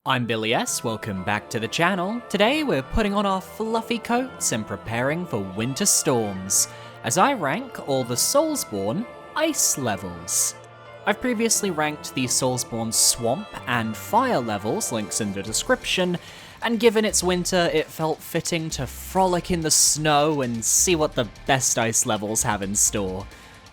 I'm Billy S, welcome back to the channel. Today we're putting on our fluffy coats and preparing for winter storms, as I rank all the Soulsborne ice levels. I've previously ranked the Soulsborne swamp and fire levels, links in the description, and given it's winter, it felt fitting to frolic in the snow and see what the best ice levels have in store.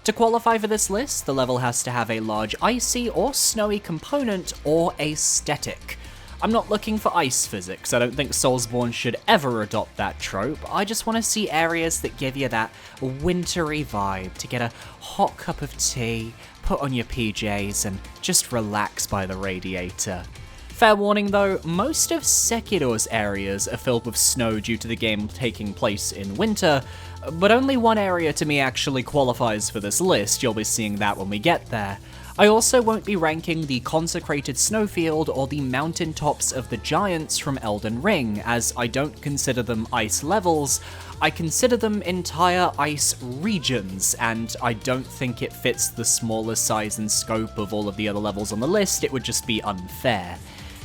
To qualify for this list, the level has to have a large icy or snowy component or aesthetic. I'm not looking for ice physics, I don't think Soulsborne should ever adopt that trope, I just want to see areas that give you that wintry vibe, to get a hot cup of tea, put on your PJs, and just relax by the radiator. Fair warning though, most of Sekiror's areas are filled with snow due to the game taking place in winter, but only one area to me actually qualifies for this list, you'll be seeing that when we get there. I also won't be ranking the Consecrated Snowfield or the Mountaintops of the Giants from Elden Ring, as I don't consider them ice levels, I consider them entire ice regions, and I don't think it fits the smaller size and scope of all of the other levels on the list, it would just be unfair.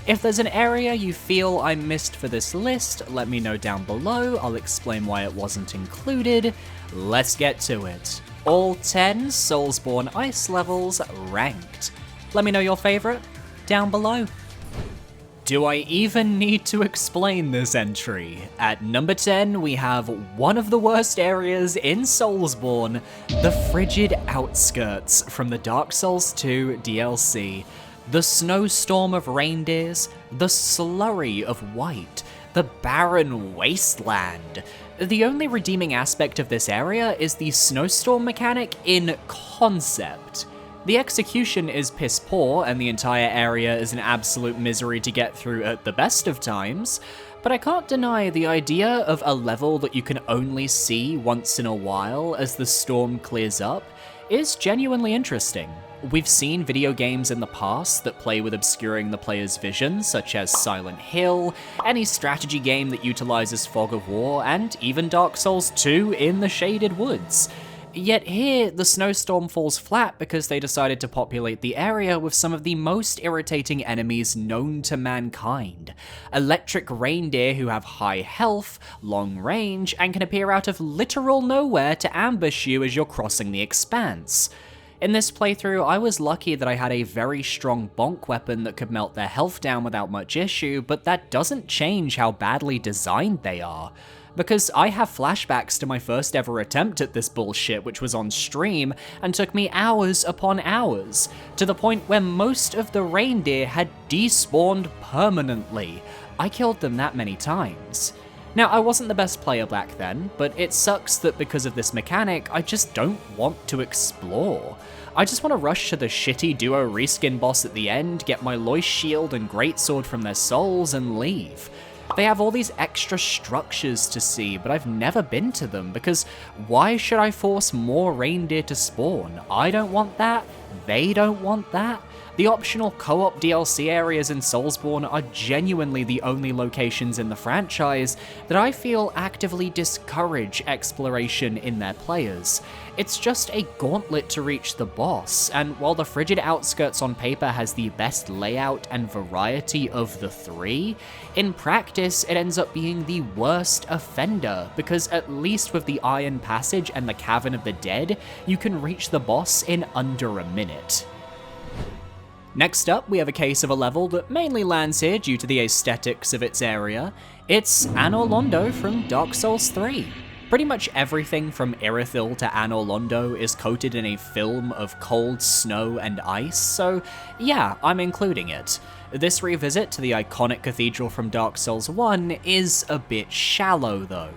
If there's an area you feel I missed for this list, let me know down below, I'll explain why it wasn't included. Let's get to it. All 10 Soulsborne ice levels ranked. Let me know your favourite down below. Do I even need to explain this entry? At number 10, we have one of the worst areas in Soulsborne, the frigid outskirts from the Dark Souls 2 DLC. The snowstorm of reindeers, the slurry of white, the barren wasteland. The only redeeming aspect of this area is the snowstorm mechanic in concept. The execution is piss poor, and the entire area is an absolute misery to get through at the best of times, but I can't deny the idea of a level that you can only see once in a while as the storm clears up is genuinely interesting. We've seen video games in the past that play with obscuring the player's vision, such as Silent Hill, any strategy game that utilizes Fog of War, and even Dark Souls 2 in the Shaded Woods. Yet here, the snowstorm falls flat because they decided to populate the area with some of the most irritating enemies known to mankind. Electric reindeer who have high health, long range, and can appear out of literal nowhere to ambush you as you're crossing the expanse. In this playthrough, I was lucky that I had a very strong bonk weapon that could melt their health down without much issue, but that doesn't change how badly designed they are. Because I have flashbacks to my first ever attempt at this bullshit, which was on stream, and took me hours upon hours, to the point where most of the reindeer had despawned permanently. I killed them that many times. Now, I wasn't the best player back then, but it sucks that because of this mechanic, I just don't want to explore. I just want to rush to the shitty duo reskin boss at the end, get my Lois shield and greatsword from their souls, and leave. They have all these extra structures to see, but I've never been to them, because why should I force more reindeer to spawn? I don't want that, they don't want that. The optional co-op DLC areas in Soulsborne are genuinely the only locations in the franchise that I feel actively discourage exploration in their players. It's just a gauntlet to reach the boss, and while the frigid outskirts on paper has the best layout and variety of the three, in practice it ends up being the worst offender, because at least with the Iron Passage and the Cavern of the Dead, you can reach the boss in under a minute. Next up, we have a case of a level that mainly lands here due to the aesthetics of its area. It's Anor Londo from Dark Souls 3. Pretty much everything from Irithyll to Anor Londo is coated in a film of cold snow and ice, so yeah, I'm including it. This revisit to the iconic cathedral from Dark Souls 1 is a bit shallow though.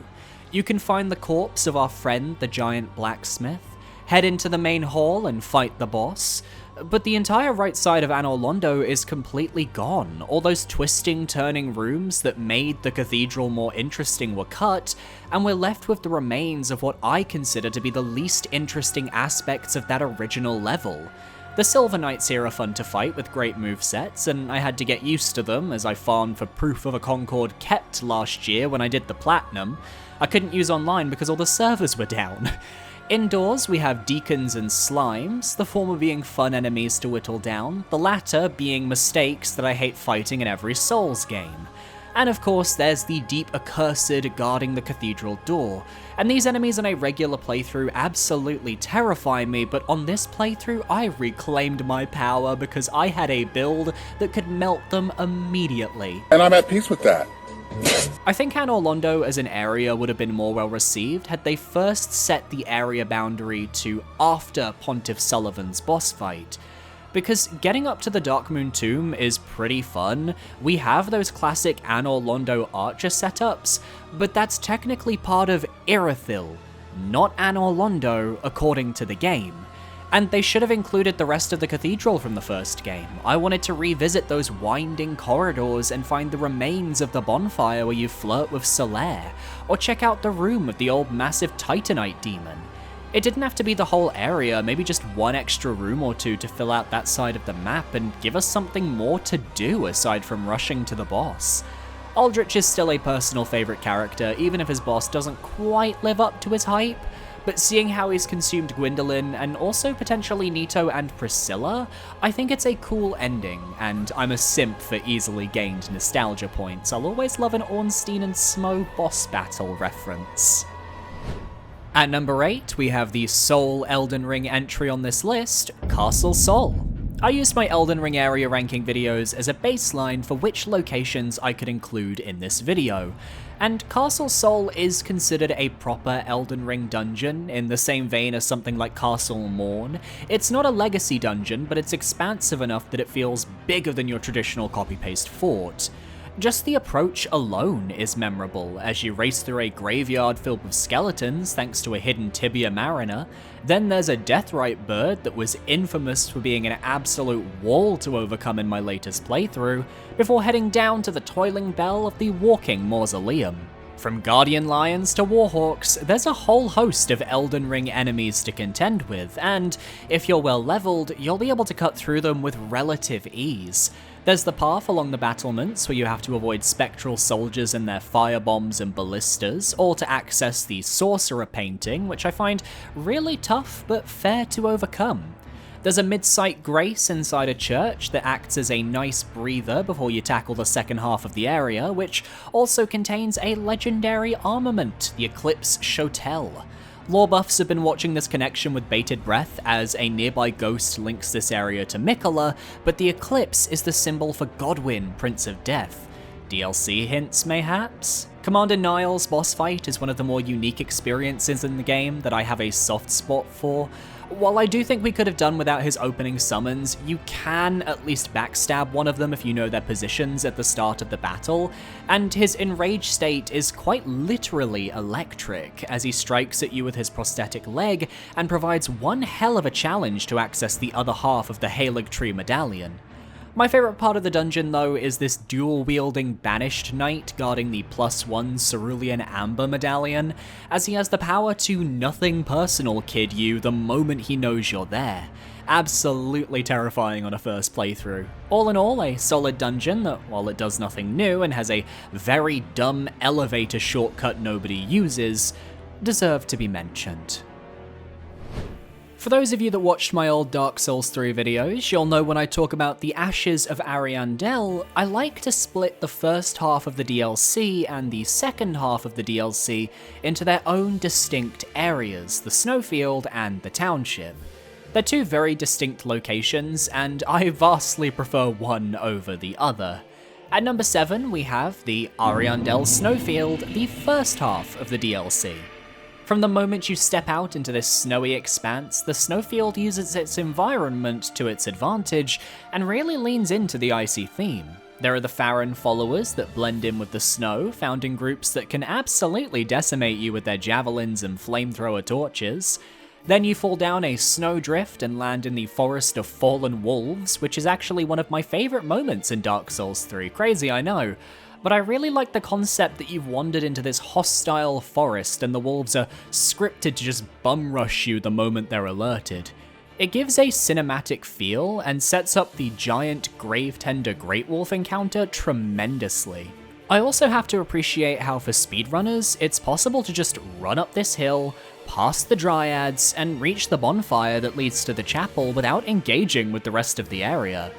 You can find the corpse of our friend the giant blacksmith, head into the main hall and fight the boss, but the entire right side of Anor Londo is completely gone. All those twisting, turning rooms that made the cathedral more interesting were cut, and we're left with the remains of what I consider to be the least interesting aspects of that original level. The Silver Knights here are fun to fight with great movesets, and I had to get used to them as I farmed for Proof of a Concord kept last year when I did the Platinum. I couldn't use online because all the servers were down. Indoors, we have deacons and slimes, the former being fun enemies to whittle down, the latter being mistakes that I hate fighting in every Souls game. And of course, there's the deep accursed guarding the cathedral door, and these enemies on a regular playthrough absolutely terrify me, but on this playthrough I reclaimed my power because I had a build that could melt them immediately. And I'm at peace with that. I think Anor Londo as an area would have been more well received had they first set the area boundary to after Pontiff Sullivan's boss fight. Because getting up to the Darkmoon Tomb is pretty fun. We have those classic Anor Londo archer setups, but that's technically part of Irithyll, not Anor Londo according to the game. And they should have included the rest of the cathedral from the first game. I wanted to revisit those winding corridors and find the remains of the bonfire where you flirt with Solaire, or check out the room with the old massive Titanite demon. It didn't have to be the whole area, maybe just one extra room or two to fill out that side of the map and give us something more to do aside from rushing to the boss. Aldrich is still a personal favourite character, even if his boss doesn't quite live up to his hype, but seeing how he's consumed Gwendolyn and also potentially Nito and Priscilla, I think it's a cool ending, and I'm a simp for easily gained nostalgia points. I'll always love an Ornstein and Smo boss battle reference. At number 8, we have the sole Elden Ring entry on this list, Castle Sol. I used my Elden Ring area ranking videos as a baseline for which locations I could include in this video, and Castle Sol is considered a proper Elden Ring dungeon, in the same vein as something like Castle Morn. It's not a legacy dungeon, but it's expansive enough that it feels bigger than your traditional copy-paste fort. Just the approach alone is memorable, as you race through a graveyard filled with skeletons thanks to a hidden Tibia Mariner. Then there's a Deathrite bird that was infamous for being an absolute wall to overcome in my latest playthrough, before heading down to the toiling bell of the Walking Mausoleum. From Guardian Lions to Warhawks, there's a whole host of Elden Ring enemies to contend with, and if you're well leveled, you'll be able to cut through them with relative ease. There's the path along the battlements where you have to avoid spectral soldiers and their firebombs and ballistas, or to access the Sorcerer painting, which I find really tough but fair to overcome. There's a mid-sight grace inside a church that acts as a nice breather before you tackle the second half of the area, which also contains a legendary armament, the Eclipse Shotel. Lore buffs have been watching this connection with bated breath as a nearby ghost links this area to Mikola, but the Eclipse is the symbol for Godwyn, Prince of Death. DLC hints, mayhaps? Commander Niall's boss fight is one of the more unique experiences in the game that I have a soft spot for. While I do think we could have done without his opening summons, you can at least backstab one of them if you know their positions at the start of the battle, and his enraged state is quite literally electric, as he strikes at you with his prosthetic leg and provides one hell of a challenge to access the other half of the Halig Tree Medallion. My favourite part of the dungeon, though, is this dual-wielding Banished Knight guarding the +1 Cerulean Amber Medallion, as he has the power to nothing personal kid you the moment he knows you're there. Absolutely terrifying on a first playthrough. All in all, a solid dungeon that, while it does nothing new and has a very dumb elevator shortcut nobody uses, deserve to be mentioned. For those of you that watched my old Dark Souls 3 videos, you'll know when I talk about the Ashes of Ariandel, I like to split the first half of the DLC and the second half of the DLC into their own distinct areas, the Snowfield and the Township. They're two very distinct locations, and I vastly prefer one over the other. At number 7, we have the Ariandel Snowfield, the first half of the DLC. From the moment you step out into this snowy expanse, the Snowfield uses its environment to its advantage and really leans into the icy theme. There are the Farron followers that blend in with the snow, found in groups that can absolutely decimate you with their javelins and flamethrower torches. Then you fall down a snowdrift and land in the Forest of Fallen Wolves, which is actually one of my favourite moments in Dark Souls 3, crazy I know. But I really like the concept that you've wandered into this hostile forest and the wolves are scripted to just bum rush you the moment they're alerted. It gives a cinematic feel and sets up the giant Gravetender Great Wolf encounter tremendously. I also have to appreciate how for speedrunners, it's possible to just run up this hill, past the dryads, and reach the bonfire that leads to the chapel without engaging with the rest of the area.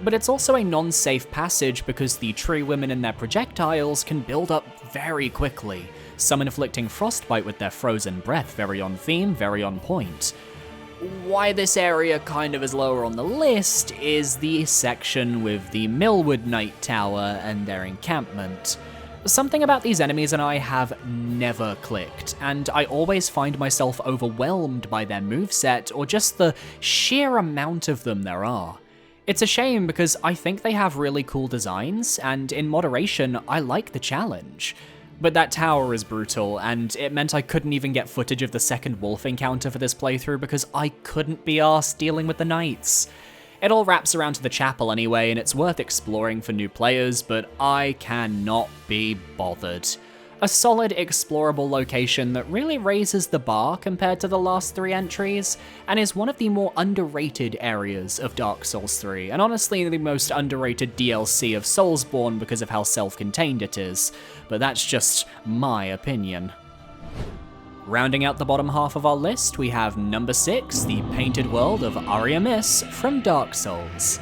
But it's also a non-safe passage because the tree women and their projectiles can build up very quickly, some inflicting frostbite with their frozen breath, very on theme, very on point. Why this area kind of is lower on the list is the section with the Millwood Knight Tower and their encampment. Something about these enemies and I have never clicked, and I always find myself overwhelmed by their moveset or just the sheer amount of them there are. It's a shame because I think they have really cool designs, and in moderation, I like the challenge. But that tower is brutal, and it meant I couldn't even get footage of the second wolf encounter for this playthrough because I couldn't be arsed dealing with the knights. It all wraps around to the chapel anyway, and it's worth exploring for new players, but I cannot be bothered. A solid explorable location that really raises the bar compared to the last 3 entries, and is one of the more underrated areas of Dark Souls 3, and honestly the most underrated DLC of Soulsborne because of how self-contained it is, but that's just my opinion. Rounding out the bottom half of our list, we have number 6, the painted world of Ariamis from Dark Souls.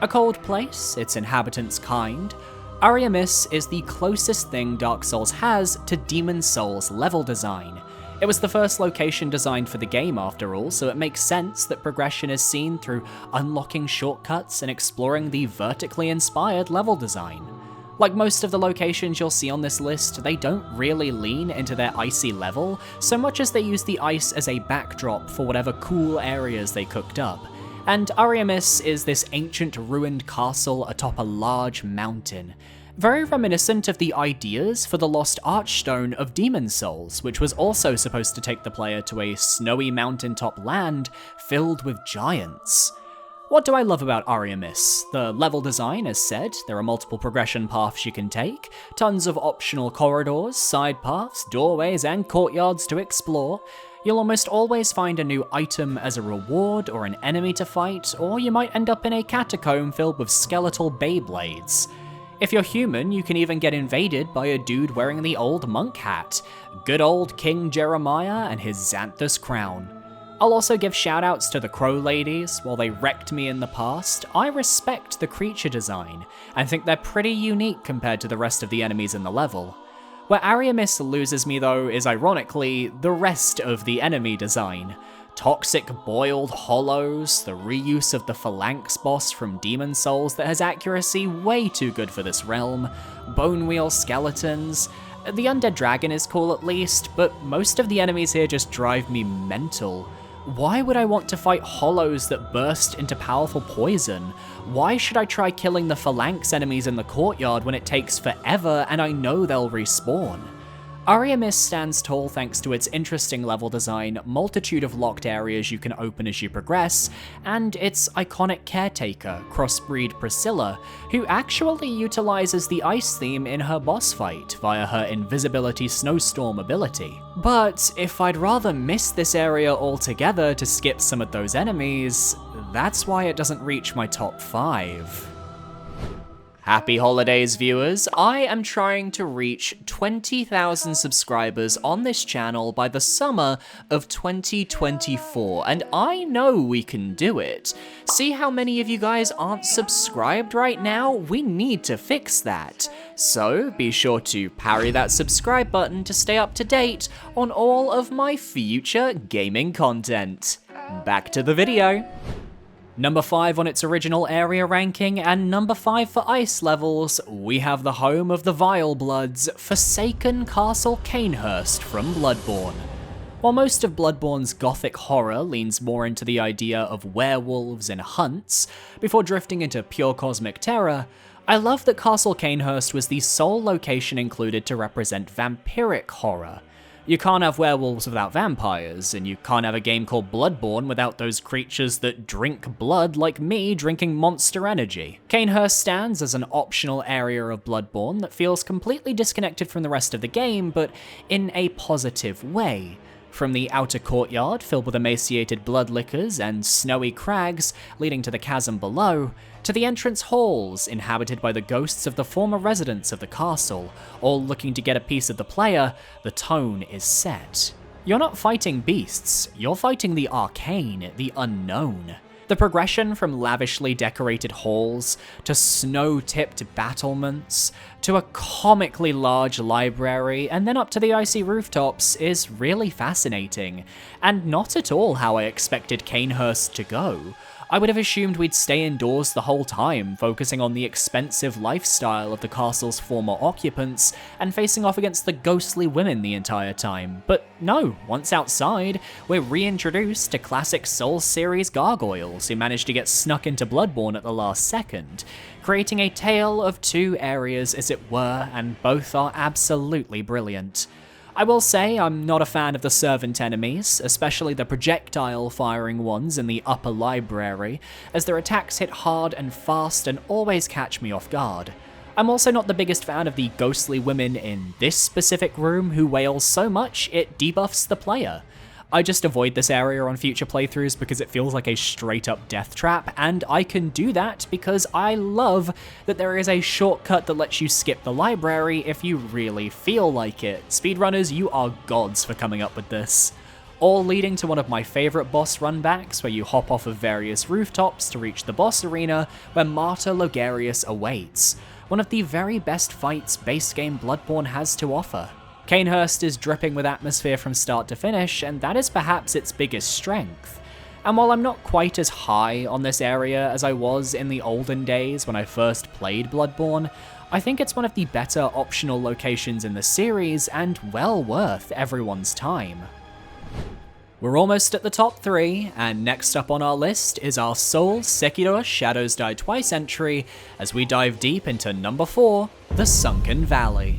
A cold place, its inhabitants kind, Ariamis is the closest thing Dark Souls has to Demon Souls level design. It was the first location designed for the game after all, so it makes sense that progression is seen through unlocking shortcuts and exploring the vertically inspired level design. Like most of the locations you'll see on this list, they don't really lean into their icy level, so much as they use the ice as a backdrop for whatever cool areas they cooked up. And Ariamis is this ancient ruined castle atop a large mountain, very reminiscent of the ideas for the Lost Archstone of Demon Souls, which was also supposed to take the player to a snowy mountaintop land filled with giants. What do I love about Ariamis? The level design, as said, there are multiple progression paths you can take, tons of optional corridors, side paths, doorways, and courtyards to explore. You'll almost always find a new item as a reward or an enemy to fight, or you might end up in a catacomb filled with skeletal Beyblades. If you're human, you can even get invaded by a dude wearing the old monk hat. Good old King Jeremiah and his Xanthus crown. I'll also give shoutouts to the Crow Ladies. While they wrecked me in the past, I respect the creature design, and think they're pretty unique compared to the rest of the enemies in the level. Where Ariamis loses me though is ironically the rest of the enemy design. Toxic boiled hollows, the reuse of the Phalanx boss from Demon Souls that has accuracy way too good for this realm, bone wheel skeletons. The undead dragon is cool at least, but most of the enemies here just drive me mental. Why would I want to fight hollows that burst into powerful poison? Why should I try killing the Phalanx enemies in the courtyard when it takes forever and I know they'll respawn? Ariamis stands tall thanks to its interesting level design, multitude of locked areas you can open as you progress, and its iconic caretaker, crossbreed Priscilla, who actually utilizes the ice theme in her boss fight via her invisibility snowstorm ability. But if I'd rather miss this area altogether to skip some of those enemies, that's why it doesn't reach my top 5. Happy holidays, viewers! I am trying to reach 20,000 subscribers on this channel by the summer of 2024, and I know we can do it. See how many of you guys aren't subscribed right now? We need to fix that. So be sure to parry that subscribe button to stay up to date on all of my future gaming content. Back to the video. Number 5 on its original area ranking, and number 5 for ice levels, we have the home of the Vile Bloods, Forsaken Castle Cainhurst from Bloodborne. While most of Bloodborne's gothic horror leans more into the idea of werewolves and hunts, before drifting into pure cosmic terror, I love that Castle Cainhurst was the sole location included to represent vampiric horror. You can't have werewolves without vampires, and you can't have a game called Bloodborne without those creatures that drink blood like me drinking Monster Energy. Cainhurst stands as an optional area of Bloodborne that feels completely disconnected from the rest of the game, but in a positive way. From the outer courtyard, filled with emaciated bloodlickers and snowy crags leading to the chasm below, to the entrance halls, inhabited by the ghosts of the former residents of the castle, all looking to get a piece of the player, the tone is set. You're not fighting beasts, you're fighting the arcane, the unknown. The progression from lavishly decorated halls, to snow-tipped battlements, to a comically large library, and then up to the icy rooftops is really fascinating, and not at all how I expected Canehurst to go. I would have assumed we'd stay indoors the whole time, focusing on the expensive lifestyle of the castle's former occupants, and facing off against the ghostly women the entire time. But no, once outside, we're reintroduced to classic Souls series gargoyles who managed to get snuck into Bloodborne at the last second, creating a tale of two areas as it were, and both are absolutely brilliant. I will say I'm not a fan of the servant enemies, especially the projectile-firing ones in the upper library, as their attacks hit hard and fast and always catch me off guard. I'm also not the biggest fan of the ghostly women in this specific room who wail so much it debuffs the player. I just avoid this area on future playthroughs because it feels like a straight-up death trap, and I can do that because I love that there is a shortcut that lets you skip the library if you really feel like it. Speedrunners, you are gods for coming up with this. All leading to one of my favourite boss runbacks, where you hop off of various rooftops to reach the boss arena where Martyr Logarius awaits. One of the very best fights base game Bloodborne has to offer. Canehurst is dripping with atmosphere from start to finish, and that is perhaps its biggest strength. And while I'm not quite as high on this area as I was in the olden days when I first played Bloodborne, I think it's one of the better optional locations in the series and well worth everyone's time. We're almost at the top 3, and next up on our list is our Souls Sekiro Shadows Die Twice entry as we dive deep into number 4, the Sunken Valley.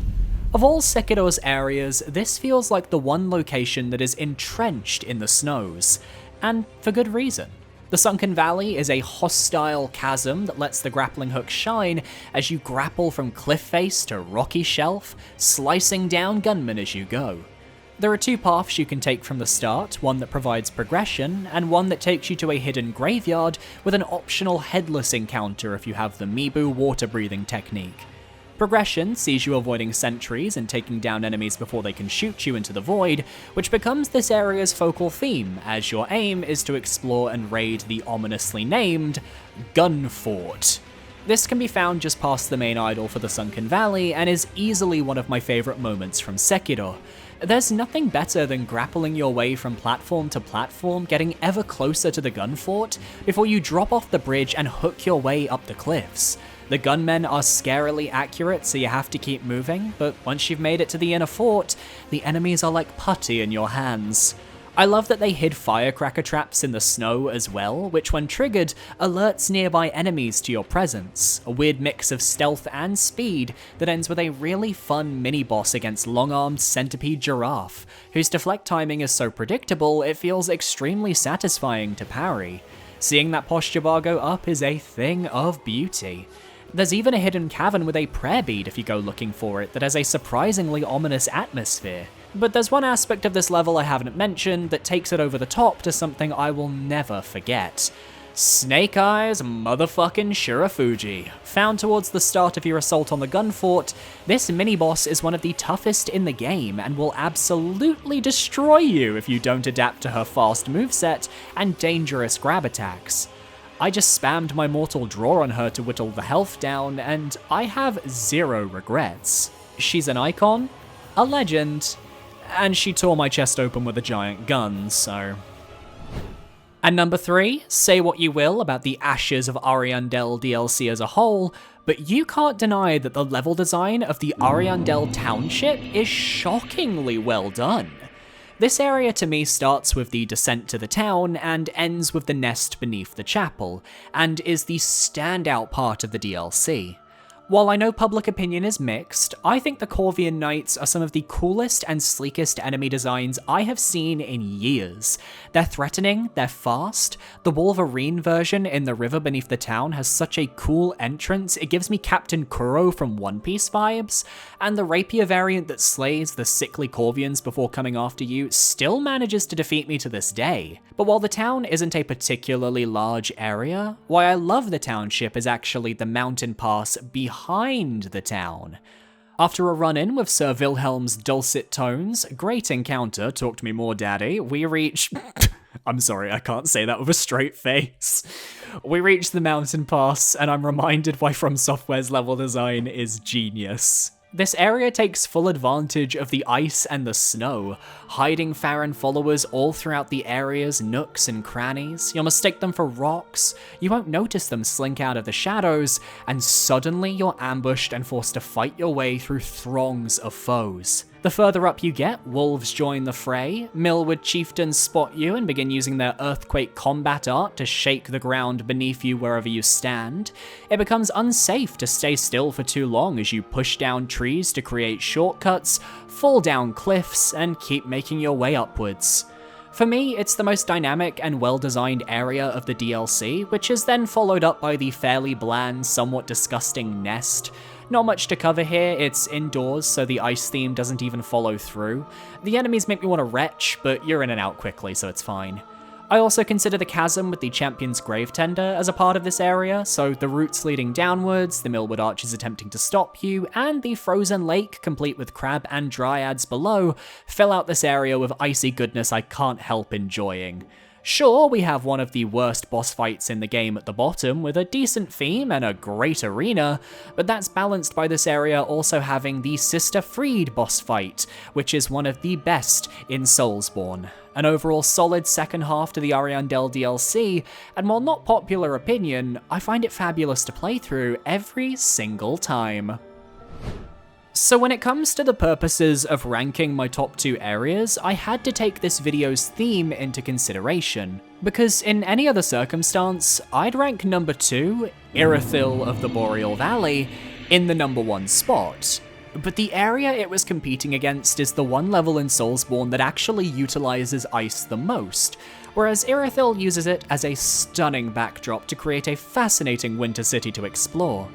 Of all Sekiro's areas, this feels like the one location that is entrenched in the snows, and for good reason. The Sunken Valley is a hostile chasm that lets the grappling hook shine as you grapple from cliff face to rocky shelf, slicing down gunmen as you go. There are 2 paths you can take from the start, one that provides progression, and one that takes you to a hidden graveyard with an optional headless encounter if you have the Mibu water-breathing technique. Progression sees you avoiding sentries and taking down enemies before they can shoot you into the void, which becomes this area's focal theme, as your aim is to explore and raid the ominously named Gun Fort. This can be found just past the main idol for the Sunken Valley, and is easily one of my favourite moments from Sekiro. There's nothing better than grappling your way from platform to platform, getting ever closer to the gun fort, before you drop off the bridge and hook your way up the cliffs. The gunmen are scarily accurate, so you have to keep moving, but once you've made it to the inner fort, the enemies are like putty in your hands. I love that they hid firecracker traps in the snow as well, which when triggered, alerts nearby enemies to your presence, a weird mix of stealth and speed that ends with a really fun mini-boss against long-armed centipede giraffe, whose deflect timing is so predictable it feels extremely satisfying to parry. Seeing that posture bar go up is a thing of beauty. There's even a hidden cavern with a prayer bead if you go looking for it that has a surprisingly ominous atmosphere. But there's one aspect of this level I haven't mentioned that takes it over the top to something I will never forget. Snake Eyes motherfucking Shirafuji. Found towards the start of your assault on the gun fort, this mini-boss is one of the toughest in the game and will absolutely destroy you if you don't adapt to her fast moveset and dangerous grab attacks. I just spammed my mortal draw on her to whittle the health down, and I have zero regrets. She's an icon, a legend, and she tore my chest open with a giant gun, so... And number 3, say what you will about the Ashes of Ariandel DLC as a whole, but you can't deny that the level design of the Ariandel Township is shockingly well done. This area to me starts with the descent to the town and ends with the nest beneath the chapel, and is the standout part of the DLC. While I know public opinion is mixed, I think the Corvian Knights are some of the coolest and sleekest enemy designs I have seen in years. They're threatening, they're fast, the Wolverine version in the river beneath the town has such a cool entrance, it gives me Captain Kuro from One Piece vibes, and the rapier variant that slays the sickly Corvians before coming after you still manages to defeat me to this day. But while the town isn't a particularly large area, why I love the township is actually the mountain pass behind the town. After a run-in with Sir Wilhelm's dulcet tones, great encounter, talk to me more daddy, we reach... I'm sorry, I can't say that with a straight face. We reach the mountain pass, and I'm reminded why From Software's level design is genius. This area takes full advantage of the ice and the snow, hiding Farron followers all throughout the area's nooks and crannies. You'll mistake them for rocks, you won't notice them slink out of the shadows, and suddenly you're ambushed and forced to fight your way through throngs of foes. The further up you get, wolves join the fray, Millwood chieftains spot you and begin using their earthquake combat art to shake the ground beneath you wherever you stand. It becomes unsafe to stay still for too long as you push down trees to create shortcuts, fall down cliffs, and keep making your way upwards. For me, it's the most dynamic and well-designed area of the DLC, which is then followed up by the fairly bland, somewhat disgusting nest. Not much to cover here, it's indoors, so the ice theme doesn't even follow through. The enemies make me want to retch, but you're in and out quickly, so it's fine. I also consider the chasm with the Champion's Grave Tender as a part of this area, so the routes leading downwards, the Millwood archers attempting to stop you, and the frozen lake, complete with crab and dryads below, fill out this area with icy goodness I can't help enjoying. Sure, we have one of the worst boss fights in the game at the bottom, with a decent theme and a great arena, but that's balanced by this area also having the Sister Freed boss fight, which is one of the best in Soulsborne. An overall solid second half to the Ariandel DLC, and while not popular opinion, I find it fabulous to play through every single time. So when it comes to the purposes of ranking my top 2 areas, I had to take this video's theme into consideration, because in any other circumstance, I'd rank number 2, Irithyll of the Boreal Valley, in the number 1 spot. But the area it was competing against is the one level in Soulsborne that actually utilizes ice the most, whereas Irithyll uses it as a stunning backdrop to create a fascinating winter city to explore.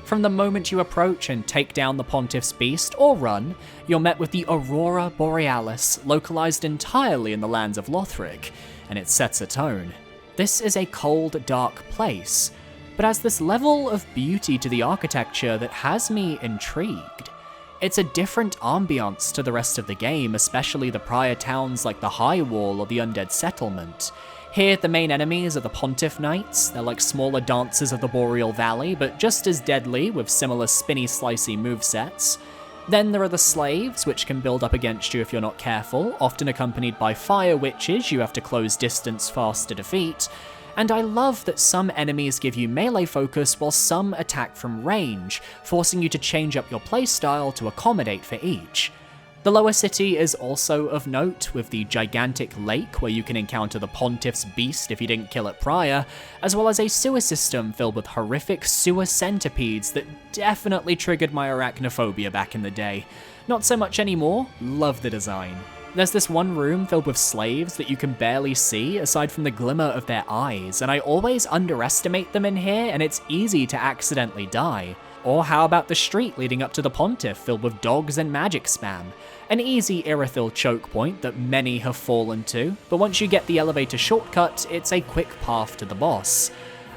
From the moment you approach and take down the Pontiff's Beast, or run, you're met with the Aurora Borealis, localized entirely in the lands of Lothric, and it sets a tone. This is a cold, dark place, but has this level of beauty to the architecture that has me intrigued. It's a different ambiance to the rest of the game, especially the prior towns like the High Wall or the Undead Settlement. Here, the main enemies are the Pontiff Knights. They're like smaller dancers of the Boreal Valley, but just as deadly, with similar spinny slicey movesets. Then there are the Slaves, which can build up against you if you're not careful, often accompanied by Fire Witches you have to close distance fast to defeat. And I love that some enemies give you melee focus while some attack from range, forcing you to change up your playstyle to accommodate for each. The lower city is also of note, with the gigantic lake where you can encounter the Pontiff's Beast if you didn't kill it prior, as well as a sewer system filled with horrific sewer centipedes that definitely triggered my arachnophobia back in the day. Not so much anymore, love the design. There's this one room filled with slaves that you can barely see aside from the glimmer of their eyes, and I always underestimate them in here and it's easy to accidentally die. Or how about the street leading up to the Pontiff filled with dogs and magic spam? An easy Irithyll choke point that many have fallen to, but once you get the elevator shortcut, it's a quick path to the boss.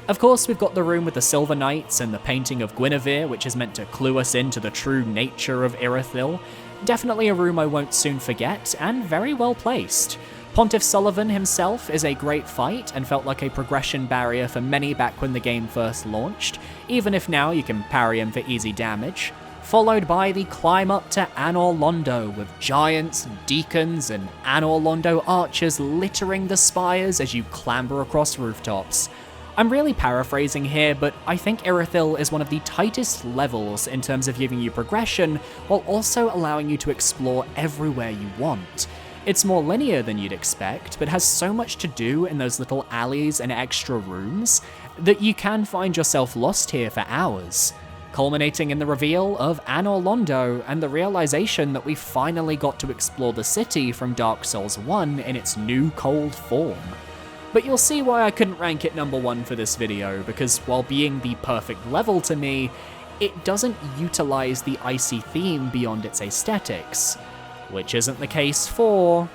Of course, we've got the room with the Silver Knights and the painting of Guinevere, which is meant to clue us into the true nature of Irithyll. Definitely a room I won't soon forget, and very well placed. Pontiff Sullivan himself is a great fight and felt like a progression barrier for many back when the game first launched, even if now you can parry him for easy damage. Followed by the climb up to Anor Londo, with giants, deacons, and Anor Londo archers littering the spires as you clamber across rooftops. I'm really paraphrasing here, but I think Irithyll is one of the tightest levels in terms of giving you progression, while also allowing you to explore everywhere you want. It's more linear than you'd expect, but has so much to do in those little alleys and extra rooms that you can find yourself lost here for hours, culminating in the reveal of Anor Londo and the realization that we finally got to explore the city from Dark Souls 1 in its new cold form. But you'll see why I couldn't rank it number 1 for this video, because while being the perfect level to me, it doesn't utilize the icy theme beyond its aesthetics. Which isn't the case for...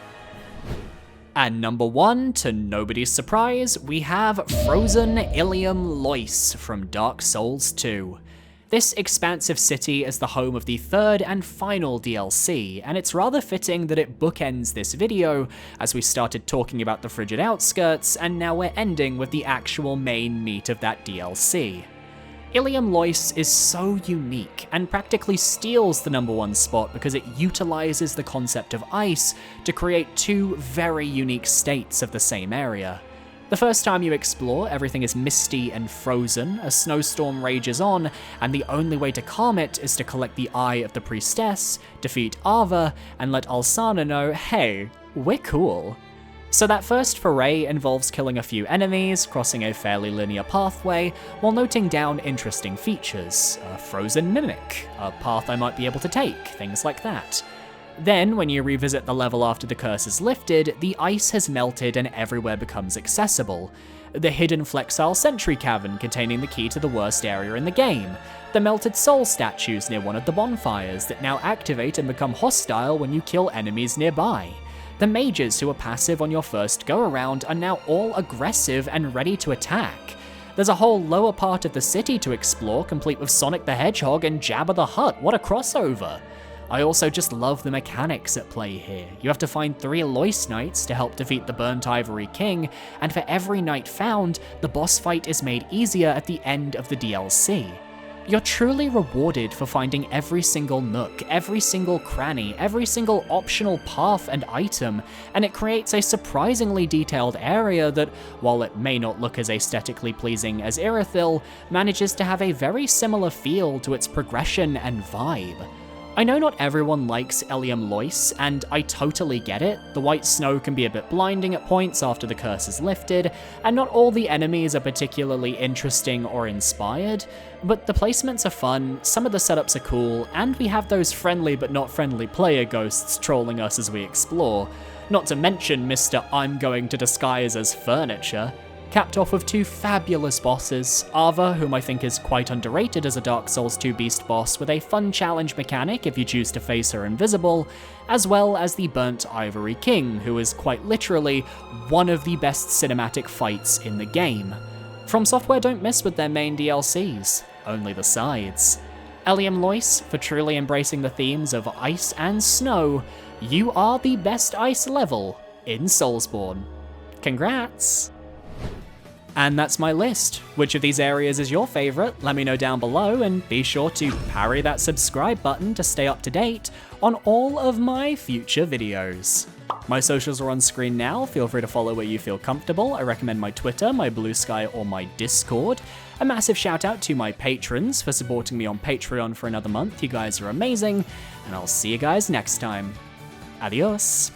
And number 1, to nobody's surprise, we have Frozen Ilium Lois from Dark Souls 2. This expansive city is the home of the third and final DLC, and it's rather fitting that it bookends this video, as we started talking about the frigid outskirts, and now we're ending with the actual main meat of that DLC. Ilium Lois is so unique, and practically steals the #1 spot because it utilizes the concept of ice to create two very unique states of the same area. The first time you explore, everything is misty and frozen, a snowstorm rages on, and the only way to calm it is to collect the Eye of the Priestess, defeat Ava, and let Alsana know, hey, we're cool. So that first foray involves killing a few enemies, crossing a fairly linear pathway, while noting down interesting features, a frozen mimic, a path I might be able to take, things like that. Then, when you revisit the level after the curse is lifted, the ice has melted and everywhere becomes accessible. The hidden Flexile Sentry Cavern containing the key to the worst area in the game, the melted soul statues near one of the bonfires that now activate and become hostile when you kill enemies nearby. The mages who are passive on your first go-around are now all aggressive and ready to attack. There's a whole lower part of the city to explore, complete with Sonic the Hedgehog and Jabba the Hutt. What a crossover! I also just love the mechanics at play here. You have to find 3 Lois Knights to help defeat the Burnt Ivory King, and for every knight found, the boss fight is made easier at the end of the DLC. You're truly rewarded for finding every single nook, every single cranny, every single optional path and item, and it creates a surprisingly detailed area that, while it may not look as aesthetically pleasing as Irithyll, manages to have a very similar feel to its progression and vibe. I know not everyone likes Ilium Lois, and I totally get it. The white snow can be a bit blinding at points after the curse is lifted, and not all the enemies are particularly interesting or inspired, but the placements are fun, some of the setups are cool, and we have those friendly but not friendly player ghosts trolling us as we explore. Not to mention Mr. I'm going to disguise as furniture. Capped off with 2 fabulous bosses, Ava, whom I think is quite underrated as a Dark Souls 2 beast boss with a fun challenge mechanic if you choose to face her invisible, as well as the Burnt Ivory King, who is quite literally one of the best cinematic fights in the game. From Software don't mess with their main DLCs, only the sides. Ilium Lois, for truly embracing the themes of ice and snow, you are the best ice level in Soulsborne. Congrats! And that's my list. Which of these areas is your favourite? Let me know down below, and be sure to parry that subscribe button to stay up to date on all of my future videos. My socials are on screen now, feel free to follow where you feel comfortable. I recommend my Twitter, my Blue Sky, or my Discord. A massive shout out to my patrons for supporting me on Patreon for another month. You guys are amazing, and I'll see you guys next time. Adios.